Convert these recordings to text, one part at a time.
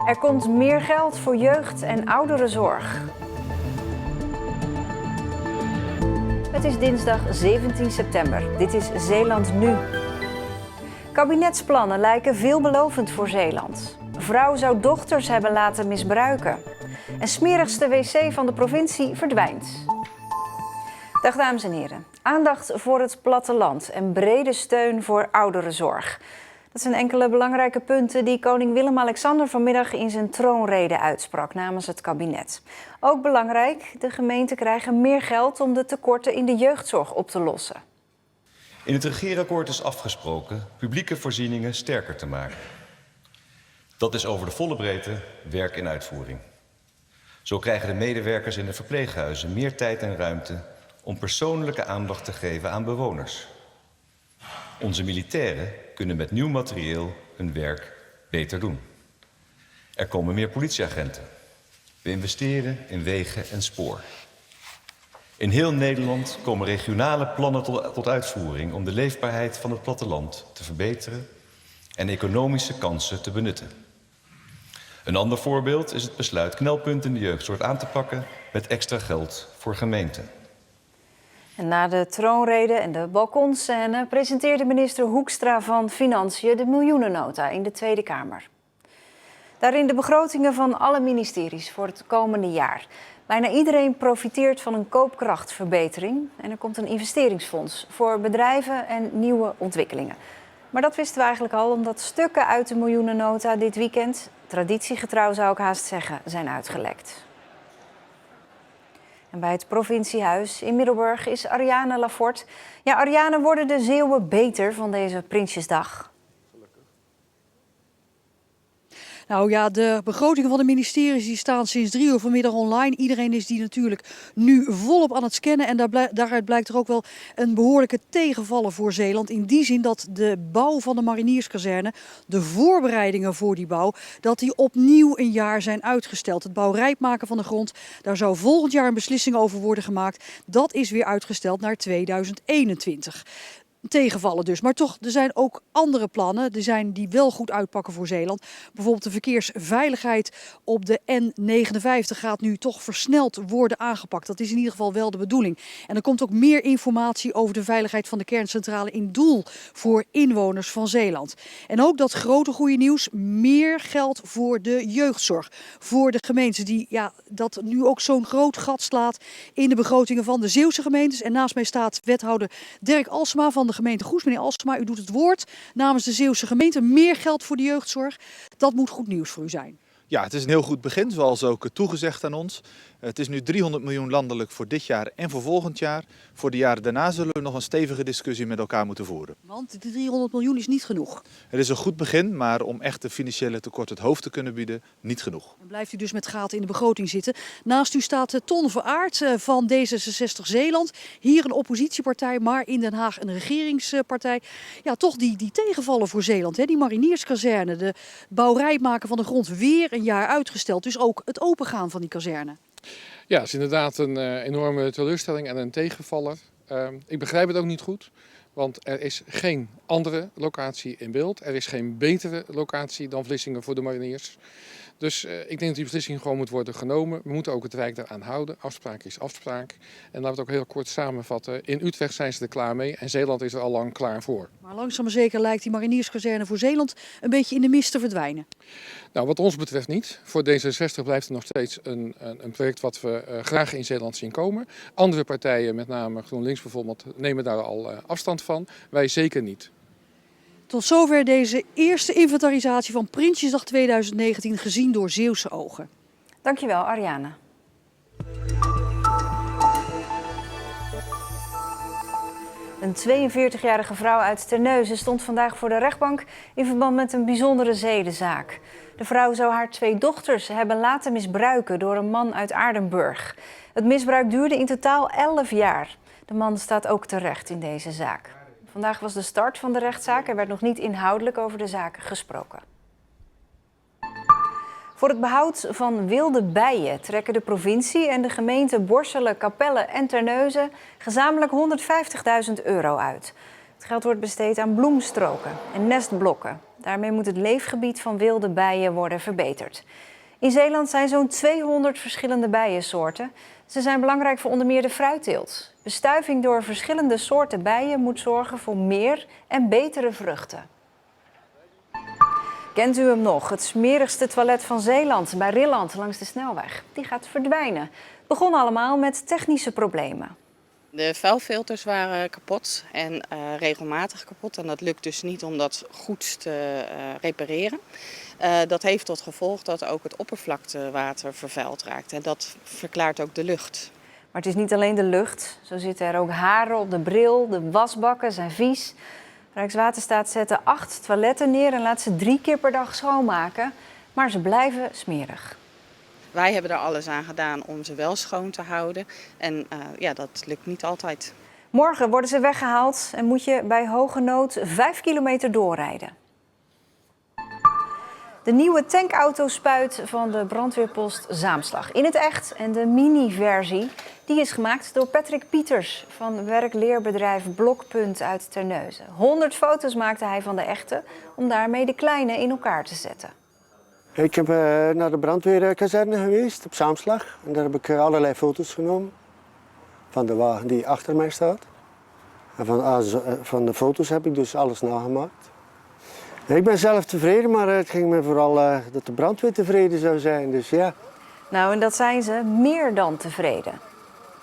Er komt meer geld voor jeugd- en ouderenzorg. Het is dinsdag 17 september. Dit is Zeeland Nu. Kabinetsplannen lijken veelbelovend voor Zeeland. Vrouw zou dochters hebben laten misbruiken. En smerigste wc van de provincie verdwijnt. Dag dames en heren. Aandacht voor het platteland en brede steun voor ouderenzorg. Dat zijn enkele belangrijke punten die koning Willem-Alexander vanmiddag in zijn troonrede uitsprak namens het kabinet. Ook belangrijk, de gemeenten krijgen meer geld om de tekorten in de jeugdzorg op te lossen. In het regeerakkoord is afgesproken publieke voorzieningen sterker te maken. Dat is over de volle breedte werk in uitvoering. Zo krijgen de medewerkers in de verpleeghuizen meer tijd en ruimte om persoonlijke aandacht te geven aan bewoners. Onze militairen kunnen met nieuw materieel hun werk beter doen. Er komen meer politieagenten. We investeren in wegen en spoor. In heel Nederland komen regionale plannen tot uitvoering om de leefbaarheid van het platteland te verbeteren en economische kansen te benutten. Een ander voorbeeld is het besluit knelpunten in de jeugdzorg aan te pakken met extra geld voor gemeenten. En na de troonrede en de balkonscène presenteerde minister Hoekstra van Financiën de miljoenennota in de Tweede Kamer. Daarin de begrotingen van alle ministeries voor het komende jaar. Bijna iedereen profiteert van een koopkrachtverbetering en er komt een investeringsfonds voor bedrijven en nieuwe ontwikkelingen. Maar dat wisten we eigenlijk al omdat stukken uit de miljoenennota dit weekend, traditiegetrouw zou ik haast zeggen, zijn uitgelekt. En bij het provinciehuis in Middelburg is Ariane Lafort. Ja, Ariane, worden de Zeeuwen beter van deze Prinsjesdag? Nou ja, de begrotingen van de ministeries die staan sinds 3 uur vanmiddag online. Iedereen is die natuurlijk nu volop aan het scannen. En daaruit blijkt er ook wel een behoorlijke tegenvallen voor Zeeland. In die zin dat de bouw van de marinierskazerne, de voorbereidingen voor die bouw, dat die opnieuw een jaar zijn uitgesteld. Het bouwrijp maken van de grond, daar zou volgend jaar een beslissing over worden gemaakt. Dat is weer uitgesteld naar 2021. Tegenvallen dus. Maar toch, er zijn ook andere plannen die wel goed uitpakken voor Zeeland. Bijvoorbeeld de verkeersveiligheid op de N59 gaat nu toch versneld worden aangepakt. Dat is in ieder geval wel de bedoeling. En er komt ook meer informatie over de veiligheid van de kerncentrale in Doel voor inwoners van Zeeland. En ook dat grote goede nieuws, meer geld voor de jeugdzorg. Voor de gemeenten die dat nu ook zo'n groot gat slaat in de begrotingen van de Zeeuwse gemeentes. En naast mij staat wethouder Dirk Alsema van de gemeente Goes. Meneer Alsema, u doet het woord namens de Zeeuwse gemeente. Meer geld voor de jeugdzorg. Dat moet goed nieuws voor u zijn. Ja, het is een heel goed begin, zoals ook toegezegd aan ons. Het is nu 300 miljoen landelijk voor dit jaar en voor volgend jaar. Voor de jaren daarna zullen we nog een stevige discussie met elkaar moeten voeren. Want die 300 miljoen is niet genoeg. Het is een goed begin, maar om echt de financiële tekort het hoofd te kunnen bieden, niet genoeg. Dan blijft u dus met gaten in de begroting zitten. Naast u staat Ton Veraert van D66 Zeeland. Hier een oppositiepartij, maar in Den Haag een regeringspartij. Ja, toch die tegenvallen voor Zeeland. Hè? Die marinierskazerne, de bouwrijp maken van de grond weer een jaar uitgesteld. Dus ook het opengaan van die kazerne. Ja, het is inderdaad een enorme teleurstelling en een tegenvaller. Ik begrijp het ook niet goed, want er is geen andere locatie in beeld. Er is geen betere locatie dan Vlissingen voor de mariniers. Dus ik denk dat die beslissing gewoon moet worden genomen. We moeten ook het Rijk daaraan houden. Afspraak is afspraak. En laten we het ook heel kort samenvatten. In Utrecht zijn ze er klaar mee en Zeeland is er al lang klaar voor. Maar langzaam maar zeker lijkt die marinierskazerne voor Zeeland een beetje in de mist te verdwijnen. Nou, wat ons betreft niet. Voor D66 blijft er nog steeds een project wat we graag in Zeeland zien komen. Andere partijen, met name GroenLinks bijvoorbeeld, nemen daar al afstand van. Wij zeker niet. Tot zover deze eerste inventarisatie van Prinsjesdag 2019 gezien door Zeeuwse ogen. Dankjewel, Ariane. Een 42-jarige vrouw uit Terneuzen stond vandaag voor de rechtbank in verband met een bijzondere zedenzaak. De vrouw zou haar 2 dochters hebben laten misbruiken door een man uit Aardenburg. Het misbruik duurde in totaal 11 jaar. De man staat ook terecht in deze zaak. Vandaag was de start van de rechtszaak. Er werd nog niet inhoudelijk over de zaak gesproken. Voor het behoud van wilde bijen trekken de provincie en de gemeenten Borselen, Capelle en Terneuzen gezamenlijk €150.000 uit. Het geld wordt besteed aan bloemstroken en nestblokken. Daarmee moet het leefgebied van wilde bijen worden verbeterd. In Zeeland zijn zo'n 200 verschillende bijensoorten. Ze zijn belangrijk voor onder meer de fruitteelt. Bestuiving door verschillende soorten bijen moet zorgen voor meer en betere vruchten. Kent u hem nog? Het smerigste toilet van Zeeland bij Rilland langs de snelweg. Die gaat verdwijnen. Het begon allemaal met technische problemen. De vuilfilters waren kapot en regelmatig kapot. En dat lukt dus niet om dat goed te repareren. Dat heeft tot gevolg dat ook het oppervlaktewater vervuild raakt. En dat verklaart ook de lucht. Maar het is niet alleen de lucht. Zo zitten er ook haren op de bril. De wasbakken zijn vies. Rijkswaterstaat zette 8 toiletten neer en laat ze 3 keer per dag schoonmaken. Maar ze blijven smerig. Wij hebben er alles aan gedaan om ze wel schoon te houden. En dat lukt niet altijd. Morgen worden ze weggehaald en moet je bij hoge nood 5 kilometer doorrijden. De nieuwe tankautospuit van de brandweerpost Zaamslag. In het echt en de mini-versie, die is gemaakt door Patrick Pieters van werkleerbedrijf Blokpunt uit Terneuzen. 100 foto's maakte hij van de echte om daarmee de kleine in elkaar te zetten. Ik heb naar de brandweerkazerne geweest op Zaamslag en daar heb ik allerlei foto's genomen van de wagen die achter mij staat. En van de foto's heb ik dus alles nagemaakt. Ik ben zelf tevreden, maar het ging me vooral dat de brandweer tevreden zou zijn, dus ja. Nou, en dat zijn ze meer dan tevreden.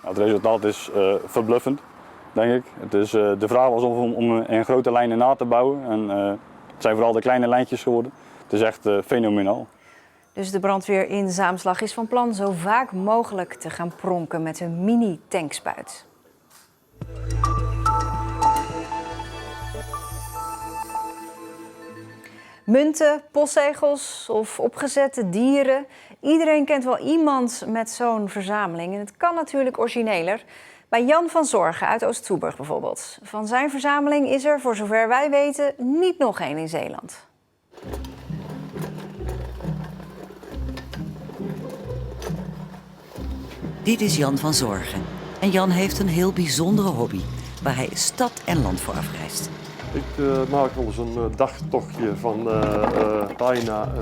Nou, het resultaat is verbluffend, denk ik. De vraag was om in grote lijnen na te bouwen en het zijn vooral de kleine lijntjes geworden. Het is echt fenomenaal. Dus de brandweer in Zaamslag is van plan zo vaak mogelijk te gaan pronken met een mini-tankspuit. Munten, postzegels of opgezette dieren. Iedereen kent wel iemand met zo'n verzameling. En het kan natuurlijk origineler. Bij Jan van Zorgen uit Oost-Soeburg bijvoorbeeld. Van zijn verzameling is er, voor zover wij weten, niet nog één in Zeeland. Dit is Jan van Zorgen. En Jan heeft een heel bijzondere hobby, waar hij stad en land voor afreist. Ik maak wel eens een dagtochtje van bijna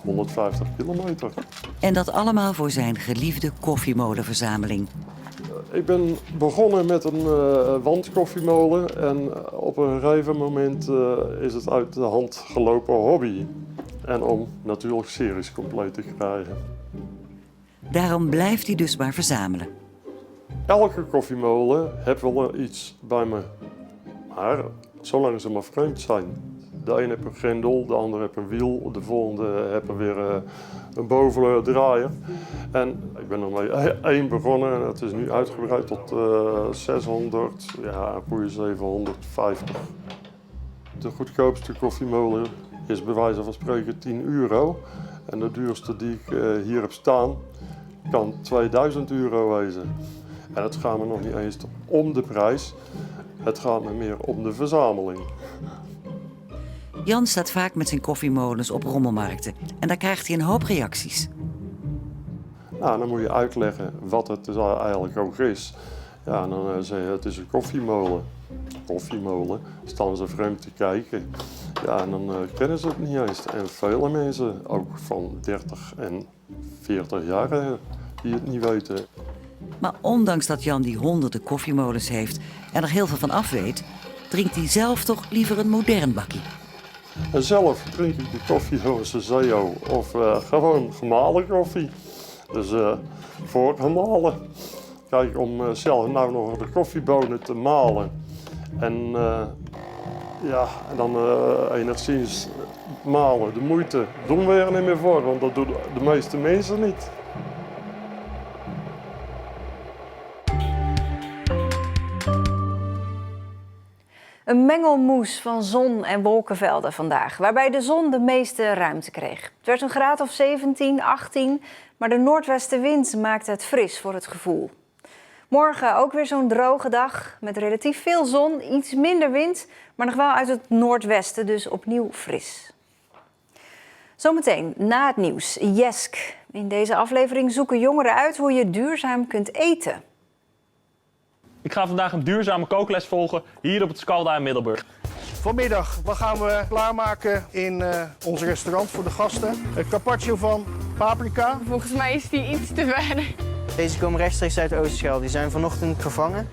150 kilometer. En dat allemaal voor zijn geliefde koffiemolenverzameling. Ik ben begonnen met een wandkoffiemolen en op een gegeven moment is het uit de hand gelopen hobby. En om natuurlijk series compleet te krijgen. Daarom blijft hij dus maar verzamelen. Elke koffiemolen heeft wel iets bij me. Maar zolang ze maar vreemd zijn. De ene heeft een grendel, de andere heeft een wiel, de volgende heeft weer een bovendraaier. En ik ben er mee één begonnen en het is nu uitgebreid tot 600, ja, een goede 750. De goedkoopste koffiemolen is bij wijze van spreken 10 euro. En de duurste die ik hier heb staan kan 2000 euro wezen. En het gaat me nog niet eens om de prijs. Het gaat me meer om de verzameling. Jan staat vaak met zijn koffiemolens op rommelmarkten. En daar krijgt hij een hoop reacties. Nou, dan moet je uitleggen wat het eigenlijk ook is. Ja, dan zeg je het is een koffiemolen. Koffiemolen, staan ze vreemd te kijken. Ja, en dan kennen ze het niet eens. En vele mensen, ook van 30 en 40 jaar, die het niet weten. Maar ondanks dat Jan die honderden koffiemolens heeft en er heel veel van af weet, drinkt hij zelf toch liever een modern bakkie. En zelf drink ik de koffie zoals Senseo of gewoon gemalen koffie. Dus voor gemalen. Kijk, om zelf nou nog de koffiebonen te malen en dan enigszins malen, de moeite doen we er niet meer voor, want dat doen de meeste mensen niet. Een mengelmoes van zon- en wolkenvelden vandaag, waarbij de zon de meeste ruimte kreeg. Het werd een graad of 17, 18, maar de noordwestenwind maakte het fris voor het gevoel. Morgen ook weer zo'n droge dag met relatief veel zon, iets minder wind, maar nog wel uit het noordwesten, dus opnieuw fris. Zometeen na het nieuws, Jesk. In deze aflevering zoeken jongeren uit hoe je duurzaam kunt eten. Ik ga vandaag een duurzame kookles volgen hier op het Scalda in Middelburg. Vanmiddag wat gaan we klaarmaken in ons restaurant voor de gasten. Een carpaccio van paprika. Volgens mij is die iets te verder. Deze komen rechtstreeks uit Oosterschelde. Die zijn vanochtend gevangen.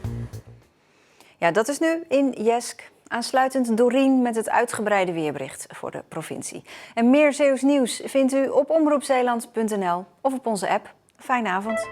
Ja, dat is nu in Jesk. Aansluitend Dorien met het uitgebreide weerbericht voor de provincie. En meer Zeeuws nieuws vindt u op omroepzeeland.nl of op onze app. Fijne avond.